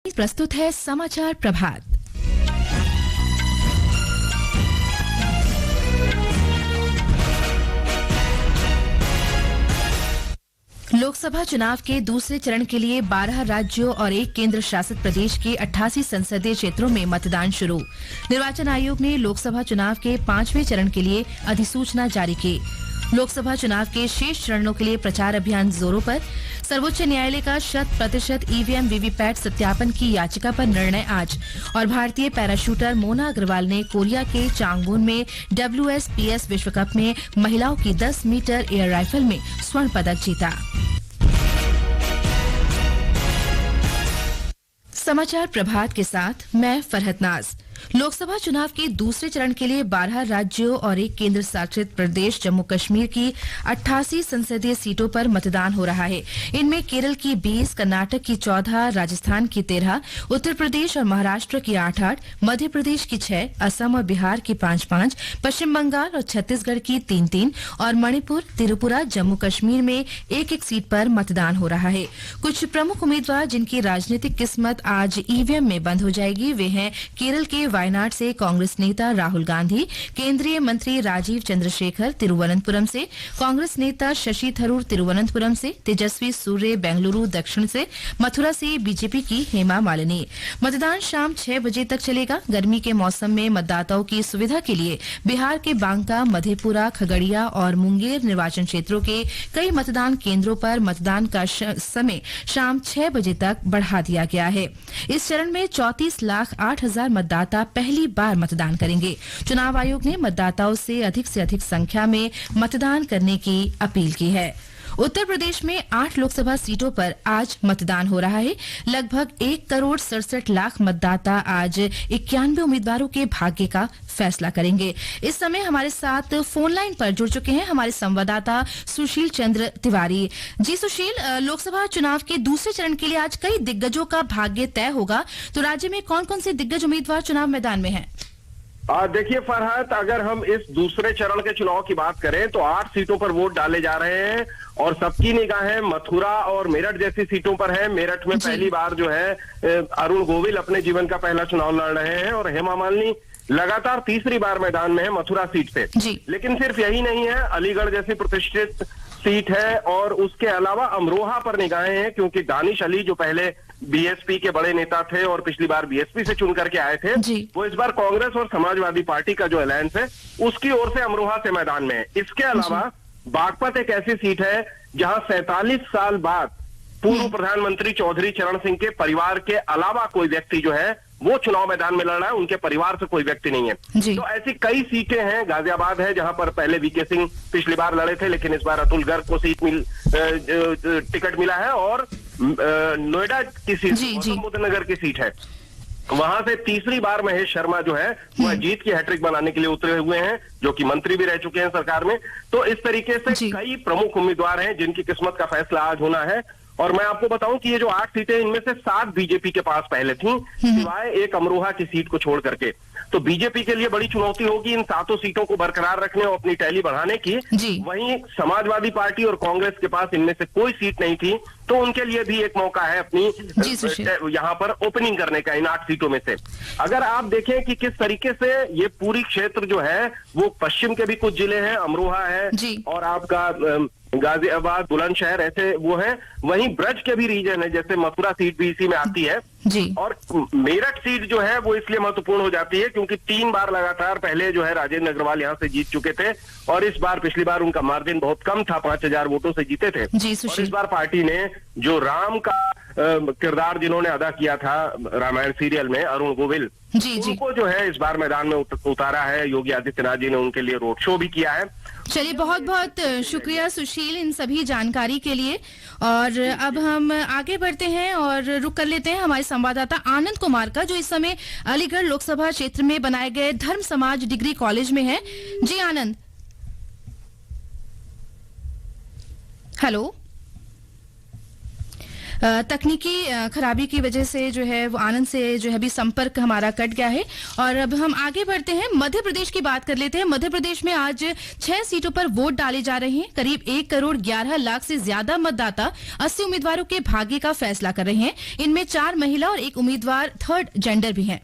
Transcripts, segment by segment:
प्रस्तुत है समाचार प्रभात। लोकसभा चुनाव के दूसरे चरण के लिए 12 राज्यों और एक केंद्र शासित प्रदेश के 88 संसदीय क्षेत्रों में मतदान शुरू। निर्वाचन आयोग ने लोकसभा चुनाव के 5वें चरण के लिए अधिसूचना जारी की। लोकसभा चुनाव के शेष चरणों के लिए प्रचार अभियान जोरों पर। सर्वोच्च न्यायालय का 100% ईवीएम वीवीपैट सत्यापन की याचिका पर निर्णय आज। और भारतीय पैराशूटर मोना अग्रवाल ने कोरिया के चांगवोन में WSPS विश्व कप में महिलाओं की 10 मीटर एयर राइफल में स्वर्ण पदक जीता। समाचार प्रभात के साथ मैं फरहत नाज। लोकसभा चुनाव के दूसरे चरण के लिए 12 राज्यों और एक केंद्र शासित प्रदेश जम्मू कश्मीर की 88 संसदीय सीटों पर मतदान हो रहा है। इनमें केरल की 20, कर्नाटक की 14, राजस्थान की 13, उत्तर प्रदेश और महाराष्ट्र की 8-8, मध्य प्रदेश की 6, असम और बिहार की 5-5, पश्चिम बंगाल और छत्तीसगढ़ की 3-3 और मणिपुर, त्रिपुरा, जम्मू कश्मीर में एक-एक सीट पर मतदान हो रहा है। कुछ प्रमुख उम्मीदवार जिनकी राजनीतिक किस्मत आज ईवीएम में बंद हो जाएगी वे हैं केरल के वायनाड से कांग्रेस नेता राहुल गांधी, केंद्रीय मंत्री राजीव चंद्रशेखर तिरुवनंतपुरम से, कांग्रेस नेता शशि थरूर तिरुवनंतपुरम से, तेजस्वी सूर्य बेंगलुरु दक्षिण से, मथुरा से बीजेपी की हेमा मालिनी। मतदान शाम 6 बजे तक चलेगा। गर्मी के मौसम में मतदाताओं की सुविधा के लिए बिहार के बांका, मधेपुरा, खगड़िया और मुंगेर निर्वाचन क्षेत्रों के कई मतदान केंद्रों पर मतदान का समय शाम 6 बजे तक बढ़ा दिया गया है। इस चरण में 34,08,000 मतदाता पहली बार मतदान करेंगे। चुनाव आयोग ने मतदाताओं से अधिक संख्या में मतदान करने की अपील की है। उत्तर प्रदेश में 8 लोकसभा सीटों पर आज मतदान हो रहा है। लगभग 1,67,00,000 मतदाता आज 91 उम्मीदवारों के भाग्य का फैसला करेंगे। इस समय हमारे साथ फोन लाइन पर जुड़ चुके हैं हमारे संवाददाता सुशील चंद्र तिवारी। जी सुशील, लोकसभा चुनाव के दूसरे चरण के लिए आज कई दिग्गजों का भाग्य तय होगा, तो राज्य में कौन-कौन से दिग्गज उम्मीदवार चुनाव मैदान में हैं? देखिए फरहत, अगर हम इस दूसरे चरण के चुनाव की बात करें तो 8 सीटों पर वोट डाले जा रहे हैं और सबकी निगाहें मथुरा और मेरठ जैसी सीटों पर है। मेरठ में पहली बार जो है अरुण गोविल अपने जीवन का पहला चुनाव लड़ रहे हैं और हेमा मालिनी लगातार तीसरी बार मैदान में है मथुरा सीट से। लेकिन सिर्फ यही नहीं है, अलीगढ़ जैसी प्रतिष्ठित सीट है और उसके अलावा अमरोहा पर निगाहें हैं क्योंकि दानिश अली जो पहले बीएसपी के बड़े नेता थे और पिछली बार बीएसपी से चुन करके आए थे, वो इस बार कांग्रेस और समाजवादी पार्टी का जो अलायंस है उसकी ओर से अमरोहा से मैदान में है। इसके अलावा बागपत एक ऐसी सीट है जहां 47 साल बाद पूर्व प्रधानमंत्री चौधरी चरण सिंह के परिवार के अलावा कोई व्यक्ति जो है वो चुनाव मैदान में लड़ रहा है, उनके परिवार से कोई व्यक्ति नहीं है। तो ऐसी कई सीटें हैं। गाजियाबाद है जहां पर पहले वीके सिंह पिछली बार लड़े थे लेकिन इस बार अतुल गर्ग को टिकट मिला है और नोएडा की सीट गौतम बुद्ध नगर की सीट है, वहां से तीसरी बार महेश शर्मा जो है वह जीत की हैट्रिक बनाने के लिए उतरे हुए हैं, जो कि मंत्री भी रह चुके हैं सरकार में। तो इस तरीके से कई प्रमुख उम्मीदवार हैं जिनकी किस्मत का फैसला आज होना है। और मैं आपको बताऊं कि ये जो 8 सीटें इनमें से 7 बीजेपी के पास पहले थीं, सिवाय एक अमरोहा की सीट को छोड़ करके। तो बीजेपी के लिए बड़ी चुनौती होगी इन 7 सीटों को बरकरार रखने और अपनी टैली बढ़ाने की। वहीं समाजवादी पार्टी और कांग्रेस के पास इनमें से कोई सीट नहीं थी, तो उनके लिए भी एक मौका है अपनी यहाँ पर ओपनिंग करने का इन 8 सीटों में से। अगर आप देखें कि किस तरीके से ये पूरी क्षेत्र जो है वो पश्चिम के भी कुछ जिले हैं, अमरोहा है और आपका गाजियाबाद, बुलंदशहर ऐसे वो है, वहीं ब्रज के भी रीजन है, जैसे मथुरा सीट भी इसी में आती है। और मेरठ सीट जो है वो इसलिए महत्वपूर्ण हो जाती है क्योंकि 3 बार लगातार पहले जो है राजेंद्र अग्रवाल यहाँ से जीत चुके थे और इस बार पिछली बार उनका मार्जिन बहुत कम था, 5,000 वोटों से जीते थे। और इस बार पार्टी ने जो राम का किरदार जिन्होंने अदा किया था रामायण सीरियल में, अरुण गोविल, उनको जो है इस बार मैदान में उतारा है। योगी आदित्यनाथ जी ने उनके लिए रोड शो भी किया है। चलिए, बहुत बहुत शुक्रिया सुशील इन सभी जानकारी के लिए। और अब हम आगे बढ़ते हैं और रुक कर लेते हैं हमारे संवाददाता आनंद कुमार का, जो इस समय अलीगढ़ लोकसभा क्षेत्र में बनाए गए धर्म समाज डिग्री कॉलेज में है। जी आनंद। हेलो तकनीकी खराबी की वजह से जो है वो आनंद से जो है अभी संपर्क हमारा कट गया है। और अब हम आगे बढ़ते हैं, मध्य प्रदेश की बात कर लेते हैं। मध्य प्रदेश में आज 6 सीटों पर वोट डाले जा रहे हैं। करीब 1 करोड़ 11 लाख से ज्यादा मतदाता 80 उम्मीदवारों के भाग्य का फैसला कर रहे हैं। इनमें 4 महिला और 1 उम्मीदवार थर्ड जेंडर भी हैं।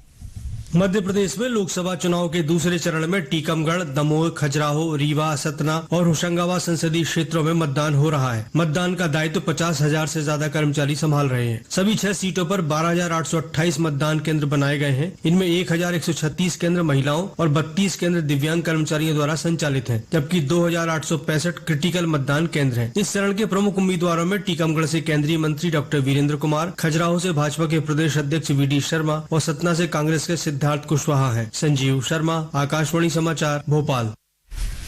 मध्य प्रदेश में लोकसभा चुनाव के दूसरे चरण में टीकमगढ़, दमोह, खजुराहो, रीवा, सतना और होशंगाबाद संसदीय क्षेत्रों में मतदान हो रहा है। मतदान का दायित्व 50,000 से ज्यादा कर्मचारी संभाल रहे हैं। सभी 6 सीटों पर 12,828 मतदान केंद्र बनाए गए हैं। इनमें 1,136 केंद्र महिलाओं और 32 केंद्र दिव्यांग कर्मचारियों द्वारा संचालित हैं, जबकि 2,865 क्रिटिकल मतदान केंद्र हैं। इस चरण के प्रमुख उम्मीदवारों में टीकमगढ़ से केंद्रीय मंत्री डॉक्टर वीरेंद्र कुमार, खजुराहो से भाजपा के प्रदेश अध्यक्ष वी.डी. शर्मा और सतना से कांग्रेस के सिद्धार्थ कुशवाहा है। संजीव शर्मा, आकाशवाणी समाचार, भोपाल।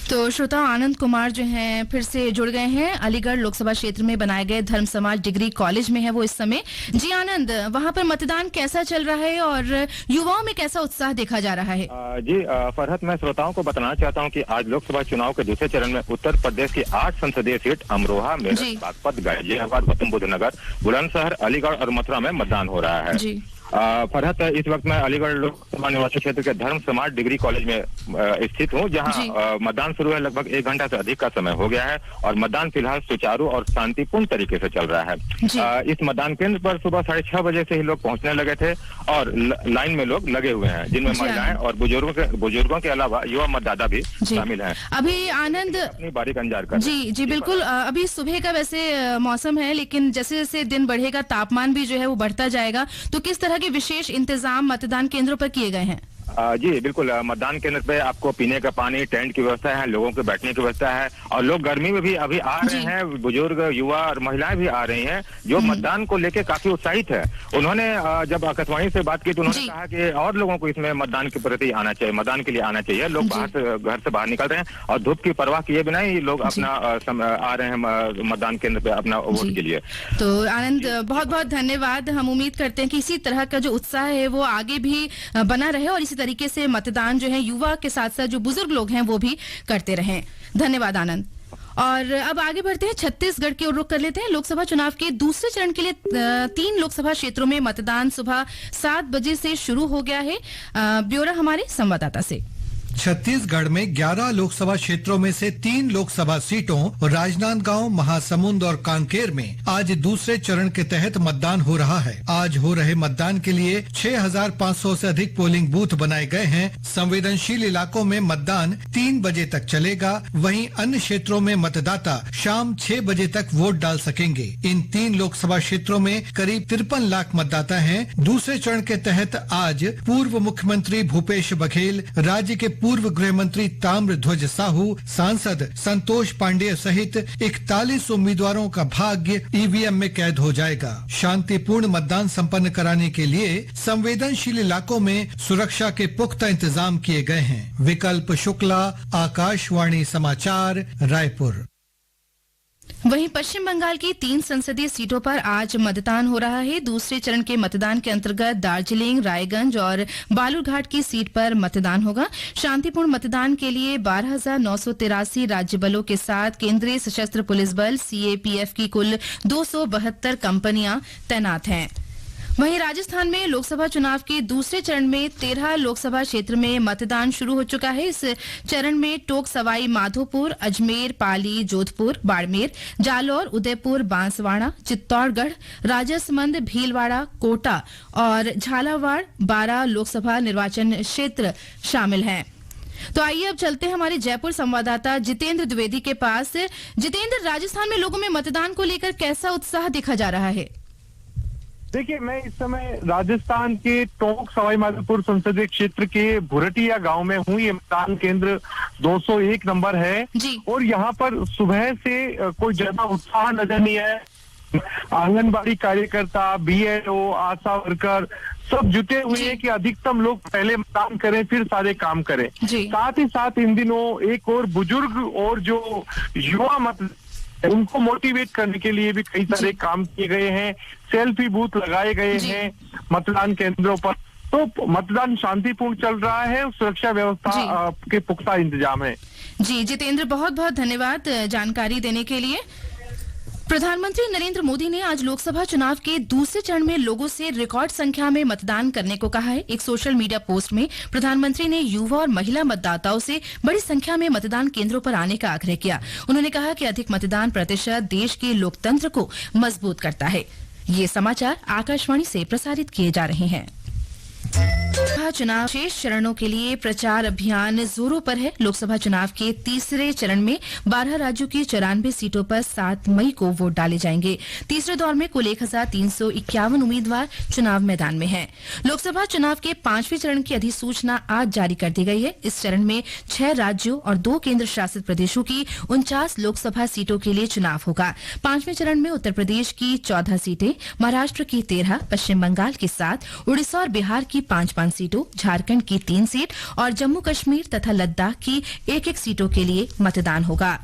तो श्रोता, आनंद कुमार जो हैं फिर से जुड़ गए हैं। अलीगढ़ लोकसभा क्षेत्र में बनाए गए धर्म समाज डिग्री कॉलेज में है वो इस समय। जी आनंद, वहां पर मतदान कैसा चल रहा है और युवाओं में कैसा उत्साह देखा जा रहा है? जी फरहत, मैं श्रोताओं को बताना चाहता हूं कि आज लोकसभा चुनाव के दूसरे चरण में उत्तर प्रदेश की 8 संसदीय सीट अमरोहा, मेरठ, बागपत, गाजियाबाद, गौतम बुद्ध नगर, बुलंदशहर, अलीगढ़ और मथुरा में मतदान हो रहा है। जी। फरहत, इस वक्त मैं अलीगढ़ लोकसभा निवासी क्षेत्र के धर्म समाज डिग्री कॉलेज में स्थित हूं, जहां मतदान शुरू है। लगभग 1 घंटा से अधिक का समय हो गया है और मतदान फिलहाल सुचारू और शांतिपूर्ण तरीके से चल रहा है। इस मतदान केंद्र पर सुबह 6:30 बजे से ही लोग पहुंचने लगे थे और लाइन में लोग लगे हुए हैं, जिनमें महिलाएं और बुजुर्गों के अलावा युवा मतदाता भी शामिल हैं। अभी आनंद अपनी बारी का इंतजार कर जी बिल्कुल। अभी सुबह का वैसे मौसम है, लेकिन जैसे जैसे दिन बढ़ेगा तापमान भी जो है वो बढ़ता जाएगा, तो किस तरह के विशेष इंतजाम मतदान केंद्रों पर किए गए हैं? जी बिल्कुल, मतदान केंद्र पे आपको पीने का पानी, टेंट की व्यवस्था है, लोगों के बैठने की व्यवस्था है और लोग गर्मी में भी अभी आ रहे हैं। बुजुर्ग, युवा और महिलाएं भी आ रही हैं जो मतदान को लेके काफी उत्साहित है। उन्होंने जब आकाशवाणी से बात की तो उन्होंने कहा कि और लोगों को इसमें मतदान के प्रति आना चाहिए, मतदान के लिए आना चाहिए। लोग घर से बाहर निकल रहे हैं और धूप की परवाह किए बिना ही लोग अपना आ रहे हैं मतदान केंद्र पे अपना वोट के लिए। तो आनंद, बहुत बहुत धन्यवाद। हम उम्मीद करते हैं कि इसी तरह का जो उत्साह है वो आगे भी बना रहे और इसी तरीके से मतदान जो है युवा के साथ साथ जो बुजुर्ग लोग हैं वो भी करते रहें। धन्यवाद आनंद। और अब आगे बढ़ते हैं, छत्तीसगढ़ की ओर रुख कर लेते हैं। लोकसभा चुनाव के दूसरे चरण के लिए 3 लोकसभा क्षेत्रों में मतदान सुबह 7 बजे से शुरू हो गया है। ब्यौरा हमारे संवाददाता से। छत्तीसगढ़ में 11 लोकसभा क्षेत्रों में से 3 लोकसभा सीटों राजनांदगांव, महासमुंद और कांकेर में आज दूसरे चरण के तहत मतदान हो रहा है। आज हो रहे मतदान के लिए 6,500 से अधिक पोलिंग बूथ बनाए गए हैं। संवेदनशील इलाकों में मतदान 3 बजे तक चलेगा। वहीं अन्य क्षेत्रों में मतदाता शाम 6 बजे तक वोट डाल सकेंगे। इन 3 लोकसभा क्षेत्रों में करीब 53 लाख मतदाता हैं। दूसरे चरण के तहत आज पूर्व मुख्यमंत्री भूपेश बघेल, राज्य के पूर्व गृह मंत्री ताम्रध्वज साहू, सांसद संतोष पांडेय सहित 41 उम्मीदवारों का भाग्य ईवीएम में कैद हो जाएगा। शांतिपूर्ण मतदान संपन्न कराने के लिए संवेदनशील इलाकों में सुरक्षा के पुख्ता इंतजाम किए गए हैं। विकल्प शुक्ला, आकाशवाणी समाचार, रायपुर। वहीं पश्चिम बंगाल की 3 संसदीय सीटों पर आज मतदान हो रहा है। दूसरे चरण के मतदान के अंतर्गत दार्जिलिंग, रायगंज और बालूरघाट की सीट पर मतदान होगा। शांतिपूर्ण मतदान के लिए 12,983 राज्य बलों के साथ केंद्रीय सशस्त्र पुलिस बल सीएपीएफ की कुल 272 कंपनियां तैनात हैं। वहीं राजस्थान में लोकसभा चुनाव के दूसरे चरण में 13 लोकसभा क्षेत्र में मतदान शुरू हो चुका है। इस चरण में टोंक, सवाई माधोपुर, अजमेर, पाली, जोधपुर, बाड़मेर, जालौर, उदयपुर, बांसवाड़ा, चित्तौड़गढ़, राजसमंद, भीलवाड़ा, कोटा और झालावाड़ 12 लोकसभा निर्वाचन क्षेत्र शामिल हैं। तो आइए अब चलते हैं हमारे जयपुर संवाददाता जितेंद्र द्विवेदी के पास। जितेंद्र, राजस्थान में लोगों में मतदान को लेकर कैसा उत्साह देखा जा रहा है? देखिए, मैं इस समय राजस्थान के टोंक सवाई माधोपुर संसदीय क्षेत्र के भुरटिया गांव में हूँ। ये मतदान केंद्र 201 नंबर है और यहाँ पर सुबह से कोई ज्यादा उत्साह नजर नहीं है। आंगनबाड़ी कार्यकर्ता, बीएलओ, आशा वर्कर सब जुटे हुए हैं कि अधिकतम लोग पहले मतदान करें फिर सारे काम करें। साथ ही साथ इन दिनों एक और बुजुर्ग और जो युवा उनको मोटिवेट करने के लिए भी कई सारे काम किए गए हैं। सेल्फी बूथ लगाए गए हैं मतदान केंद्रों पर। तो मतदान शांतिपूर्ण चल रहा है, सुरक्षा व्यवस्था के पुख्ता इंतजाम है। जी जितेंद्र, बहुत बहुत धन्यवाद जानकारी देने के लिए। प्रधानमंत्री नरेंद्र मोदी ने आज लोकसभा चुनाव के दूसरे चरण में लोगों से रिकॉर्ड संख्या में मतदान करने को कहा है। एक सोशल मीडिया पोस्ट में प्रधानमंत्री ने युवा और महिला मतदाताओं से बड़ी संख्या में मतदान केंद्रों पर आने का आग्रह किया। उन्होंने कहा कि अधिक मतदान प्रतिशत देश के लोकतंत्र को मजबूत करता है। ये समाचार आकाशवाणी से प्रसारित किए जा रहे हैं। चुनाव शेष चरणों के लिए प्रचार अभियान जोरों पर है। लोकसभा चुनाव के तीसरे चरण में 12 राज्यों की 94 सीटों पर 7 मई को वोट डाले जाएंगे। तीसरे दौर में कुल 1351 उम्मीदवार चुनाव मैदान में हैं। लोकसभा चुनाव के 5वें चरण की अधिसूचना आज जारी कर दी गई है। इस चरण में 6 राज्यों और 2 केंद्र शासित प्रदेशों की 49 लोकसभा सीटों के लिए चुनाव होगा। 5वें चरण में उत्तर प्रदेश की 14 सीटें, महाराष्ट्र की 13, पश्चिम बंगाल की 7, उड़ीसा और बिहार की 5 सीटों, झारखंड की 3 सीट और जम्मू कश्मीर तथा लद्दाख की 1-1 सीटों के लिए मतदान होगा।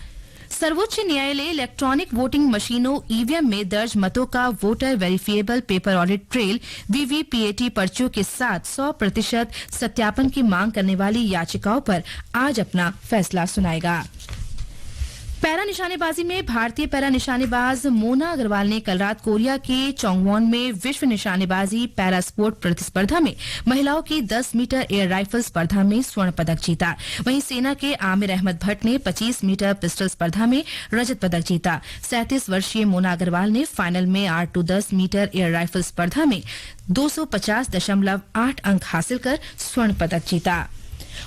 सर्वोच्च न्यायालय इलेक्ट्रॉनिक वोटिंग मशीनों ईवीएम में दर्ज मतों का voter verifiable paper audit trail VVPAT पर्चियों के साथ 100% सत्यापन की मांग करने वाली याचिकाओं पर आज अपना फैसला सुनाएगा। पैरा निशानेबाजी में भारतीय पैरा निशानेबाज मोना अग्रवाल ने कल रात कोरिया के चोंगवॉन में विश्व निशानेबाजी पैरा स्पोर्ट प्रतिस्पर्धा में महिलाओं की 10 मीटर एयर राइफल स्पर्धा में स्वर्ण पदक जीता। वहीं सेना के आमिर अहमद भट्ट ने 25 मीटर पिस्टल स्पर्धा में रजत पदक जीता। 37 वर्षीय मोना अग्रवाल ने फाइनल में 8-10 मीटर एयर राइफल स्पर्धा में 250.8 अंक हासिल कर स्वर्ण पदक जीता।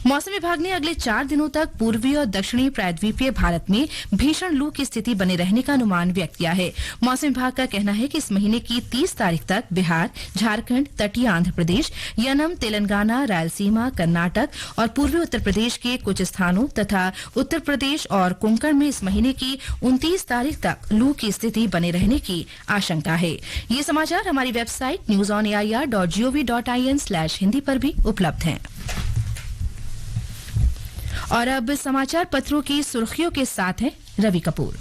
मौसम विभाग ने अगले 4 दिनों तक पूर्वी और दक्षिणी प्रायद्वीपीय भारत में भीषण लू की स्थिति बने रहने का अनुमान व्यक्त किया है। मौसम विभाग का कहना है कि इस महीने की 30 तारीख तक बिहार, झारखंड, तटीय आंध्र प्रदेश, यनम, तेलंगाना, रायलसीमा, कर्नाटक और पूर्वी उत्तर प्रदेश के कुछ स्थानों तथा उत्तर प्रदेश और कोंकण में इस महीने की 29 तारीख तक लू की स्थिति बने रहने की आशंका है। ये समाचार हमारी वेबसाइट newsonair.gov.in/hindi पर भी उपलब्ध हैं। और अब समाचार पत्रों की सुर्खियों के साथ है रवि कपूर।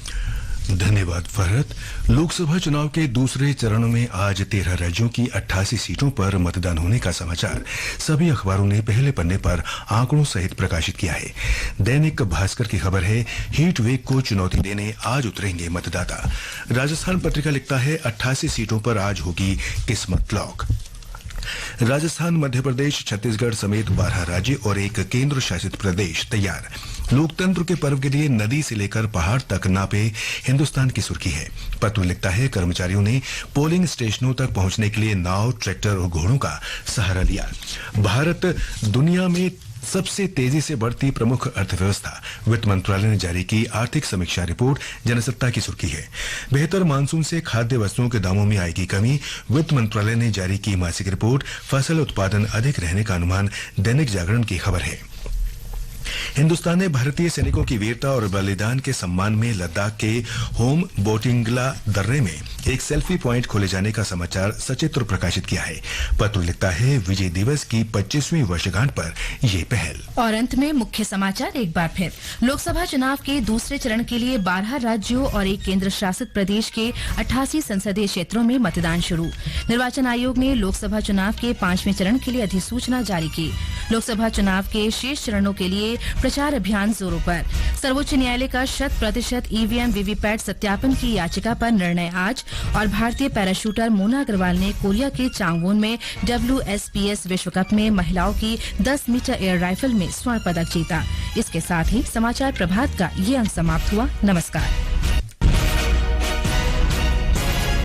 धन्यवाद फरहत। लोकसभा चुनाव के दूसरे चरण में आज 13 राज्यों की 88 सीटों पर मतदान होने का समाचार सभी अखबारों ने पहले पन्ने पर आंकड़ों सहित प्रकाशित किया है। दैनिक भास्कर की खबर है, हीट वेव को चुनौती देने आज उतरेंगे मतदाता। राजस्थान पत्रिका लिखता है, 88 सीटों पर आज होगी किस्मत लॉक। राजस्थान, मध्य प्रदेश, छत्तीसगढ़ समेत 12 राज्य और एक केंद्र शासित प्रदेश तैयार। लोकतंत्र के पर्व के लिए नदी से लेकर पहाड़ तक नापे हिंदुस्तान की सुर्खी है। पत्र लिखता है, कर्मचारियों ने पोलिंग स्टेशनों तक पहुंचने के लिए नाव, ट्रैक्टर और घोड़ों का सहारा लिया। भारत दुनिया में सबसे तेजी से बढ़ती प्रमुख अर्थव्यवस्था। वित्त मंत्रालय ने जारी की आर्थिक समीक्षा रिपोर्ट जनसत्ता की सुर्खी है। बेहतर मानसून से खाद्य वस्तुओं के दामों में आएगी कमी। वित्त मंत्रालय ने जारी की मासिक रिपोर्ट। फसल उत्पादन अधिक रहने का अनुमान। दैनिक जागरण की खबर है। हिंदुस्तान ने भारतीय सैनिकों की वीरता और बलिदान के सम्मान में लद्दाख के होम बोटिंगला दर्रे में एक सेल्फी पॉइंट खोले जाने का समाचार सचित्र प्रकाशित किया है। पत्र लिखता है, विजय दिवस की 25वीं वर्षगांठ पर यह पहल। और अंत में मुख्य समाचार एक बार फिर। लोकसभा चुनाव के दूसरे चरण के लिए 12 राज्यों और एक केंद्र शासित प्रदेश के 88 संसदीय क्षेत्रों में मतदान शुरू। निर्वाचन आयोग ने लोकसभा चुनाव के 5वें चरण के लिए अधिसूचना जारी की। लोकसभा चुनाव के शेष चरणों के लिए प्रचार अभियान जोरों पर। सर्वोच्च न्यायालय का 100% ईवीएम वीवीपैट सत्यापन की याचिका पर निर्णय आज। और भारतीय पैराशूटर मोना अग्रवाल ने कोरिया के चांगवॉन में WSPS विश्व कप में महिलाओं की 10 मीटर एयर राइफल में स्वर्ण पदक जीता। इसके साथ ही समाचार प्रभात का ये अंक समाप्त हुआ। नमस्कार।